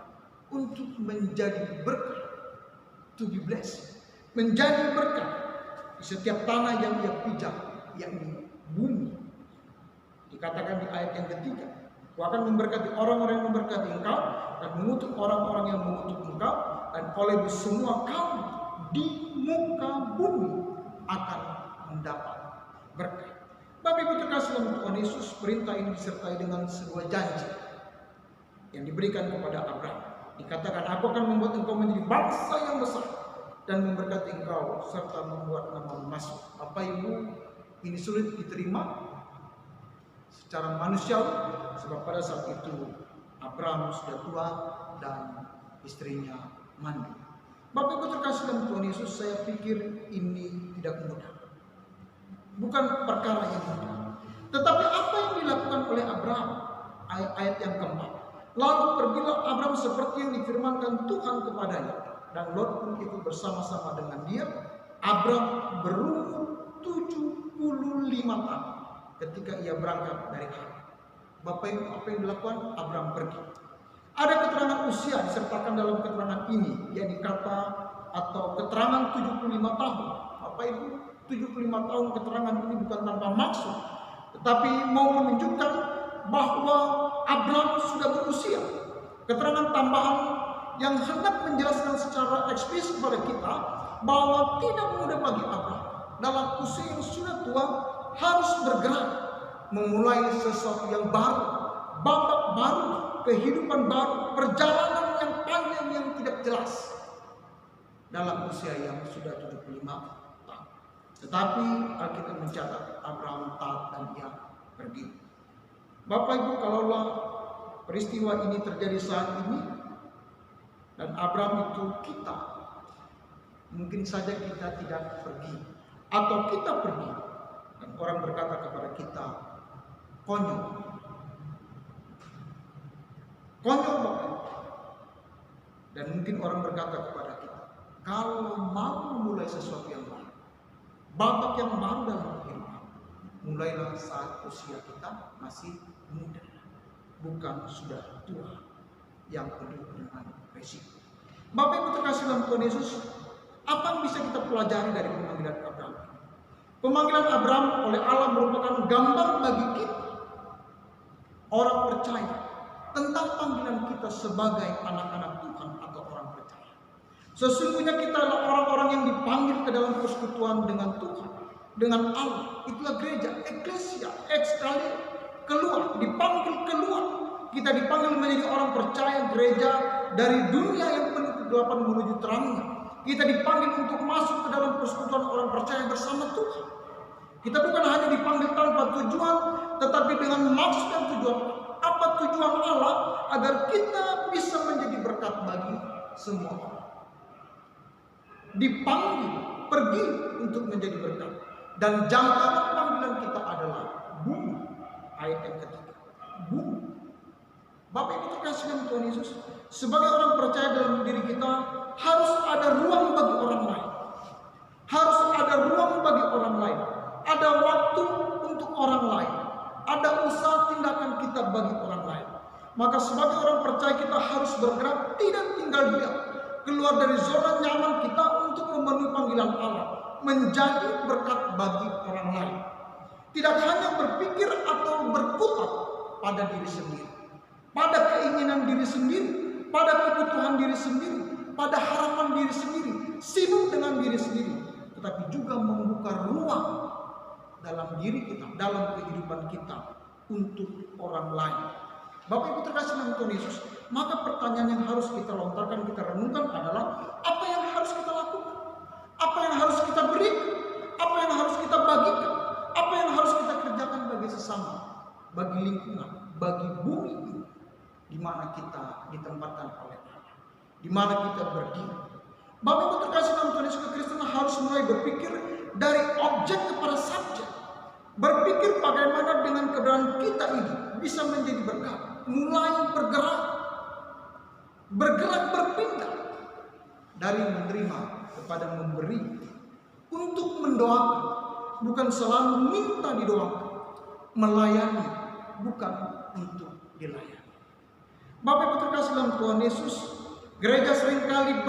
untuk menjadi berkat, to be blessed, menjadi berkat di setiap tanah yang ia pijak, yakni bumi. Dikatakan di ayat yang ketiga, Aku akan memberkati orang-orang yang memberkati engkau dan mengutuk orang-orang yang mengutuk engkau, dan oleh semua kaum di muka bumi akan mendapat berkat. Bapak Ibu terkasih dalam Tuhan Yesus, perintah ini disertai dengan sebuah janji yang diberikan kepada Abraham. Dikatakan, Aku akan membuat engkau menjadi bangsa yang besar dan memberkati engkau serta membuat namamu masuk. Bapak Ibu, ini sulit diterima secara manusiawi, sebab pada saat itu Abraham sudah tua dan istrinya mandul. Bapak Ibu terkasih dalam Tuhan Yesus, saya pikir ini tidak mudah. Bukan perkara yang mudah. Tetapi apa yang dilakukan oleh Abraham? Ayat yang keempat. Lalu pergilah Abraham seperti yang difirmankan Tuhan kepadanya, dan Lot pun ikut bersama-sama dengan dia. Abraham berumur 75 tahun ketika ia berangkat dari Haran. Bapak Ibu, apa yang dilakukan? Abraham pergi. Ada keterangan usia disertakan dalam keterangan ini, yakni kata atau keterangan 75 tahun. Bapak Ibu, 75 tahun keterangan ini bukan tanpa maksud, tetapi mau menunjukkan bahwa Abraham sudah berusia. Keterangan tambahan yang hendak menjelaskan secara eksplisit kepada kita bahwa tidak mudah bagi Abraham dalam usia yang sudah tua harus bergerak, memulai sesuatu yang baru, babak baru, kehidupan baru, perjalanan yang panjang yang tidak jelas dalam usia yang sudah 75 tahun. Tetapi Alkitab mencatat Abraham taat dan ia pergi. Bapak Ibu, kalaulah peristiwa ini terjadi saat ini dan Abraham itu kita, mungkin saja kita tidak pergi, atau kita pergi dan orang berkata kepada kita, konyol. Konyol Bapak. Dan mungkin orang berkata kepada kita, kalau mau memulai sesuatu yang baru, babak yang baru dalam kehidupan, mulailah saat usia kita masih muda, bukan sudah tua yang penuh dengan resiko. Bapak Ibu terkasih dalam Tuhan Yesus, apa yang bisa kita pelajari dari pemanggilan Abraham? Pemanggilan Abraham oleh Allah merupakan gambar bagi kita, orang percaya, tentang panggilan kita sebagai anak-anak Tuhan atau orang percaya. Sesungguhnya kita adalah orang-orang yang dipanggil ke dalam persekutuan dengan Tuhan, dengan Allah. Itulah gereja, eklesia, ekskali, keluar, dipanggil keluar. Kita dipanggil menjadi orang percaya, gereja dari dunia yang penuh kegelapan menuju terangnya. Kita dipanggil untuk masuk ke dalam persekutuan orang percaya bersama Tuhan. Kita bukan hanya dipanggil tanpa tujuan, tetapi dengan maksud dan tujuan. Apa tujuan Allah? Agar kita bisa menjadi berkat bagi semua orang. Dipanggil, pergi untuk menjadi berkat. Dan jangkauan panggilan kita adalah bumi. Ayat yang ketiga, bumi. Bapak Ibu terkasih dalam Tuhan Yesus, sebagai orang percaya dalam diri kita harus ada ruang bagi orang lain. Harus ada ruang bagi orang lain. Ada waktu untuk orang lain. Ada usaha tindakan kita bagi orang lain. Maka sebagai orang percaya kita harus bergerak, tidak tinggal diam, keluar dari zona nyaman kita untuk memenuhi panggilan Allah, menjadi berkat bagi orang lain. Tidak hanya berpikir atau berkutat pada diri sendiri, pada keinginan diri sendiri, pada kebutuhan diri sendiri, pada harapan diri sendiri, sibuk dengan diri sendiri, tetapi juga membuka ruang dalam diri kita, dalam kehidupan kita untuk orang lain. Bapak Ibu terkasih dalam Tuhan Yesus, Maka pertanyaan yang harus kita lontarkan, kita renungkan adalah apa yang harus kita lakukan? Apa yang harus kita berikan? Apa yang harus kita bagikan? Apa yang harus kita kerjakan bagi sesama, bagi lingkungan, bagi bumi ini, di mana kita ditempatkan oleh Allah, di mana kita berdiri. Bapak Ibu terkasih dalam Tuhan Yesus, kekristenan harus mulai berpikir dari objek kepada subjek. Berpikir bagaimana dengan keberadaan kita ini bisa menjadi berkat. Mulai bergerak berpindah dari menerima kepada memberi, untuk mendoakan, bukan selalu minta didoakan, melayani, bukan untuk dilayani. Bapak Ibu terkasih dalam Tuhan Yesus, gereja seringkali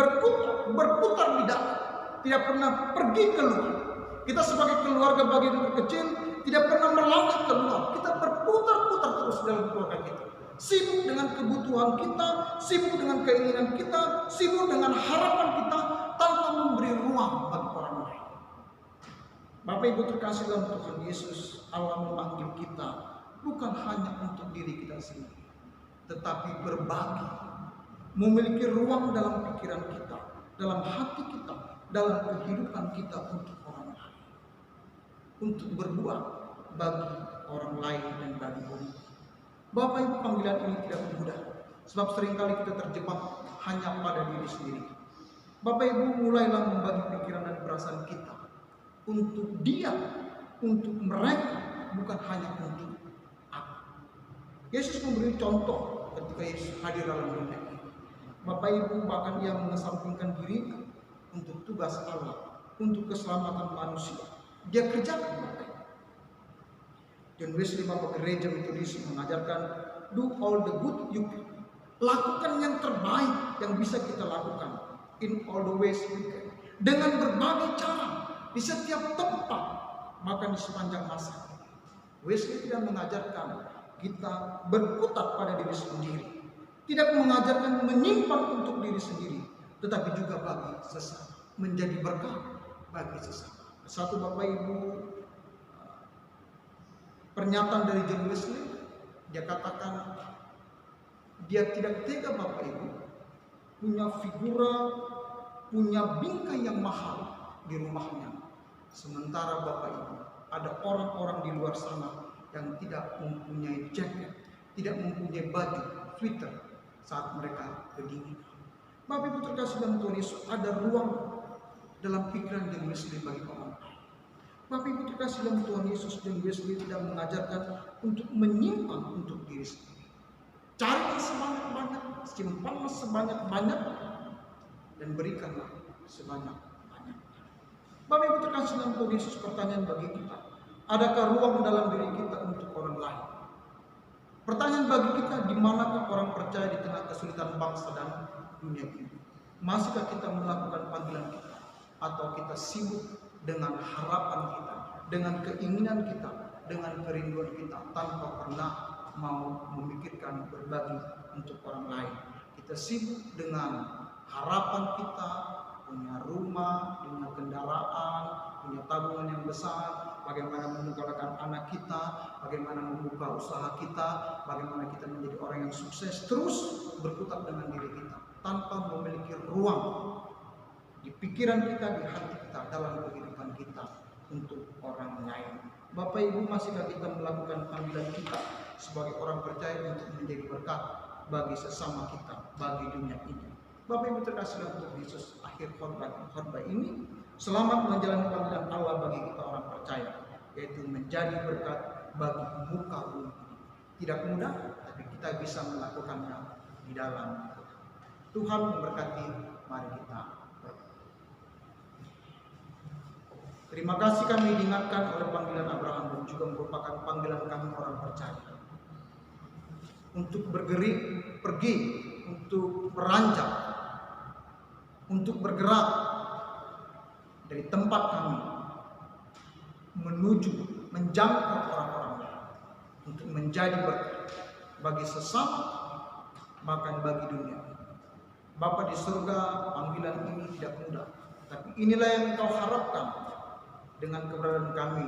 berputar di dalam, tidak pernah pergi keluar. Kita sebagai keluarga bagian terkecil tidak pernah melangkah keluar. Kita berputar-putar terus dalam keluarga kita. Sibuk dengan kebutuhan kita, sibuk dengan keinginan kita, sibuk dengan harapan kita, tanpa memberi ruang bagi orang lain. Bapak Ibu terkasih dalam Tuhan Yesus, Allah memanggil kita bukan hanya untuk diri kita sendiri, tetapi berbagi, memiliki ruang dalam pikiran kita, dalam hati kita, dalam kehidupan kita untuk orang lain, untuk berbuat bagi orang lain dan bagi bumi. Bapak Ibu, panggilan ini tidak mudah, sebab seringkali kita terjebak hanya pada diri sendiri. Bapak Ibu, mulailah membagi pikiran dan perasaan kita untuk dia, untuk mereka, bukan hanya untuk aku. Yesus memberi contoh ketika Yesus hadir dalam dunia ini. Bapak Ibu, bahkan ia mengesampingkan diri untuk tugas Allah, untuk keselamatan manusia. Dia kerjakan. John Wesley, Bapak Gereja Metodis, mengajarkan do all the good you can. Lakukan yang terbaik yang bisa kita lakukan, in all the ways we can, dengan berbagai cara, di setiap tempat, bahkan di sepanjang masa. Wesley tidak mengajarkan kita berkutat pada diri sendiri, tidak mengajarkan menyimpan untuk diri sendiri, tetapi juga bagi sesama, menjadi berkat bagi sesama. Satu Bapak Ibu, pernyataan dari John Wesley, dia katakan dia tidak tega Bapak Ibu punya figura, punya bingkai yang mahal di rumahnya, sementara Bapak Ibu ada orang-orang di luar sana yang tidak mempunyai jaket, tidak mempunyai baju sweater saat mereka kedinginan. Bapak Ibu terkasih dalam Tuhan Yesus, ada ruang dalam pikiran John Wesley bagi orang lain. Bapak Ibu terkasih dalam Tuhan Yesus, John Wesley tidak mengajarkan untuk menyimpan untuk diri sendiri. Carilah sebanyak-banyak, simpanlah sebanyak-banyak, dan berikanlah sebanyak-banyak. Bapak Ibu terkasih dalam Tuhan Yesus, pertanyaan bagi kita, adakah ruang dalam diri kita untuk orang lain? Pertanyaan bagi kita, di manakah orang percaya di tengah kesulitan bangsa dan dunia ini? Masihkah kita melakukan panggilan kita? Atau kita sibuk dengan harapan kita, dengan keinginan kita, dengan kerinduan kita, tanpa pernah mau memikirkan berbagi untuk orang lain? Kita sibuk dengan harapan kita, punya rumah, punya kendaraan, punya tabungan yang besar, bagaimana menyekolahkan anak kita, bagaimana membuka usaha kita, bagaimana kita menjadi orang yang sukses, terus berkutat dengan diri kita, tanpa memiliki ruang di pikiran kita, di hati kita, dalam kehidupan kita untuk orang lain. Bapak Ibu, masihkah kita melakukan panggilan kita sebagai orang percaya untuk menjadi berkat bagi sesama kita, bagi dunia ini? Bapak Ibu terkasih dalam Tuhan Yesus, akhir khotbah ini selamat menjalani panggilan Allah bagi kita orang percaya, yaitu menjadi berkat bagi muka bumi. Tidak mudah, tapi kita bisa melakukannya di dalam Tuhan memberkati. Mari kita berdoa. Terima kasih kami diingatkan oleh panggilan Abraham dan juga merupakan panggilan kami orang percaya untuk pergi, untuk beranjak, untuk bergerak dari tempat kami menuju menjangkau orang-orang untuk menjadi berkat bagi sesama, bahkan bagi dunia. Bapa di surga, panggilan ini tidak mudah, tapi inilah yang Engkau harapkan dengan keberadaan kami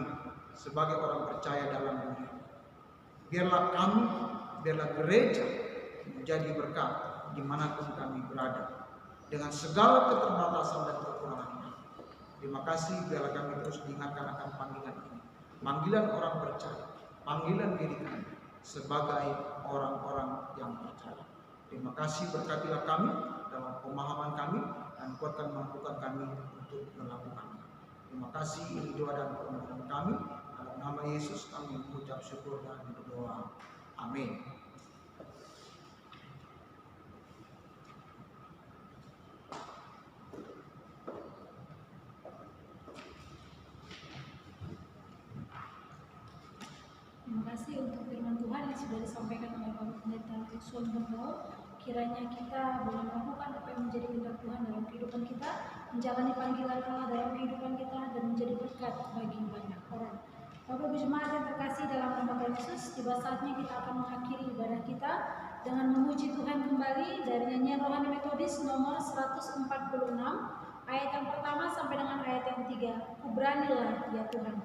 sebagai orang percaya dalam dunia. Biarlah kami, biarlah gereja menjadi berkat dimanapun kami berada, dengan segala keterbatasan dan kekurangan ini. Terima kasih, biarlah kami terus diingatkan akan panggilan ini, panggilan orang percaya, panggilan diri kami sebagai orang-orang yang percaya. Terima kasih, berkatilah kami dalam pemahaman kami dan kuatkan mampukan kami untuk melakukannya. Terima kasih, ini doa dan permohonan kami. Dalam nama Yesus kami mengucap syukur dan berdoa. Amin. Terima kasih untuk firman Tuhan yang sudah disampaikan oleh Bapak Pendeta Suon Bergau. Kiranya kita boleh melakukan apa yang menjadi kehendak Tuhan dalam kehidupan kita, menjalani panggilan Allah dalam kehidupan kita, dan menjadi berkat bagi banyak orang. Bapak Ibu Jemaat yang terkasih dalam nama Tuhan Yesus, tiba saatnya kita akan mengakhiri ibadah kita dengan memuji Tuhan kembali dari nyanyian Rohani Metodis nomor 146, ayat yang pertama sampai dengan ayat yang 3. Kuberanilah ya Tuhan.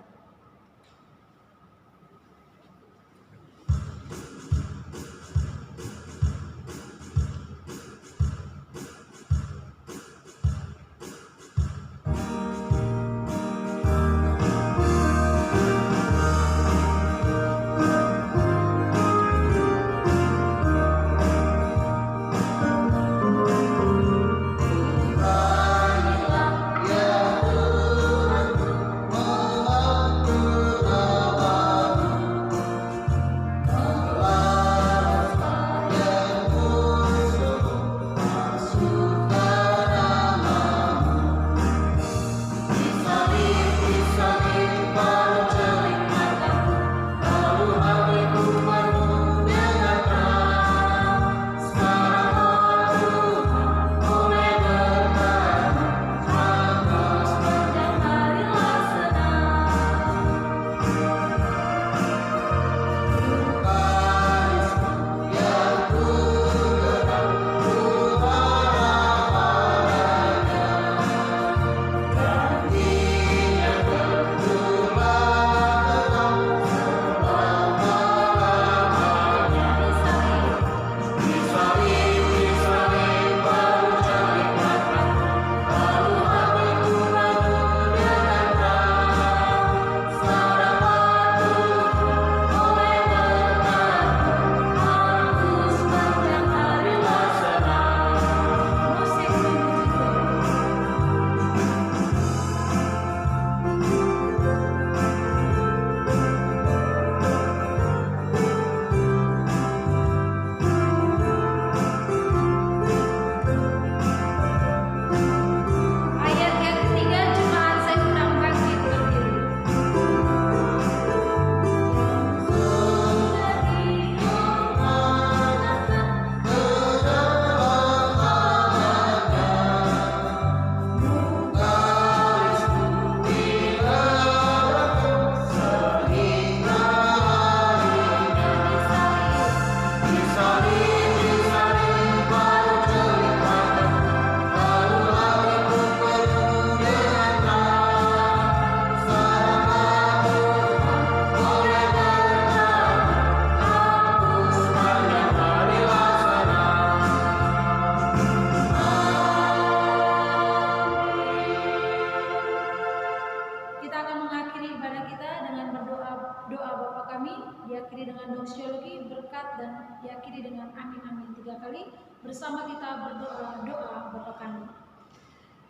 Bersama kita berdoa Bapa kami.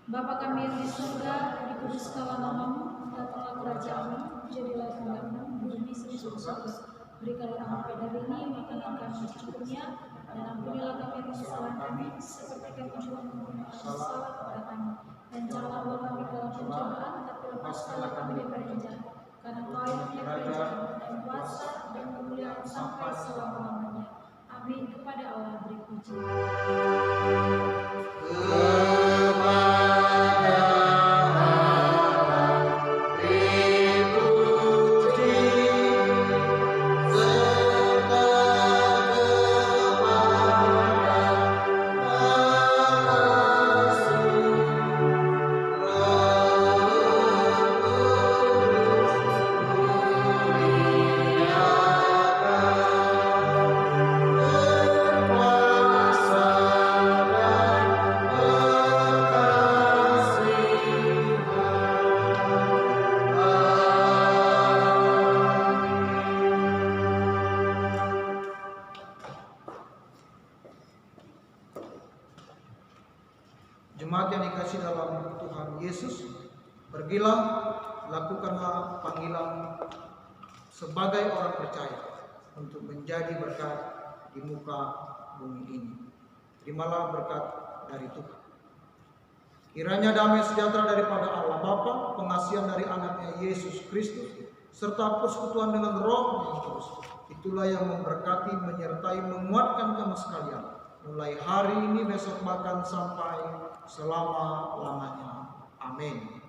Bapa kami yang di surga, dikuduskanlah namamu, datanglah kerajaanmu, jadilah kehendakmu di bumi seperti di surga. Berikanlah kami pada hari ini makanan kami secukupnya, dan ampunilah kami atas kesalahan kami, seperti kami juga mengampuni salah kepada kami. Dan janganlah bawa kami dalam pencobaan, tapi lepaskanlah kami daripada yang jahat. Karena Kau yang punya kerajaan dan kuasa dan kemuliaan sampai selama-lamanya. Amin. Kepada Allah beri puji. Wow. Jemaat yang dikasih dalam Tuhan Yesus, pergilah, lakukanlah panggilan sebagai orang percaya untuk menjadi berkat di muka bumi ini. Terimalah berkat dari Tuhan. Kiranya damai sejahtera daripada Allah Bapa, pengasihan dari anaknya Yesus Kristus, serta persekutuan dengan Roh yang kudus, itulah yang memberkati, menyertai, menguatkan kamu sekalian, mulai hari ini, besok, bahkan sampai selama-lamanya. Amin.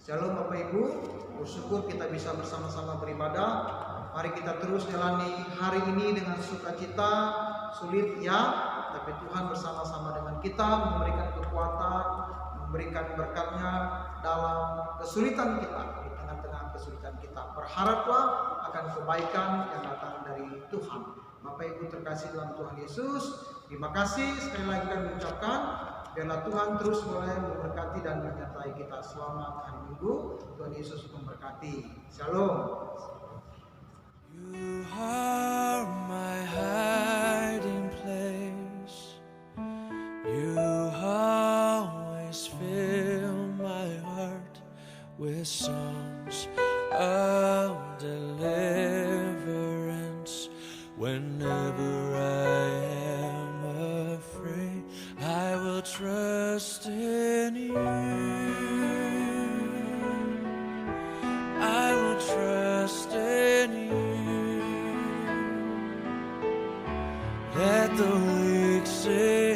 Shalom Bapak Ibu, bersyukur kita bisa bersama-sama beribadah. Mari kita terus jalani hari ini dengan sukacita. Sulit ya, tapi Tuhan bersama-sama dengan kita, memberikan kekuatan, memberikan berkat-Nya dalam kesulitan kita, di tengah-tengah kesulitan kita. Berharaplah akan kebaikan yang datang dari Tuhan. Bapak Ibu terkasih dalam Tuhan Yesus, terima kasih sekali lagi kami ucapkan. Biarlah Tuhan terus boleh memberkati dan menyertai kita. Selamat hari Minggu. Tuhan Yesus memberkati. Shalom. You are my hiding place. You always fill my heart with songs of deliverance. Whenever I am afraid, I will trust in you. I will trust in you. Let the weak say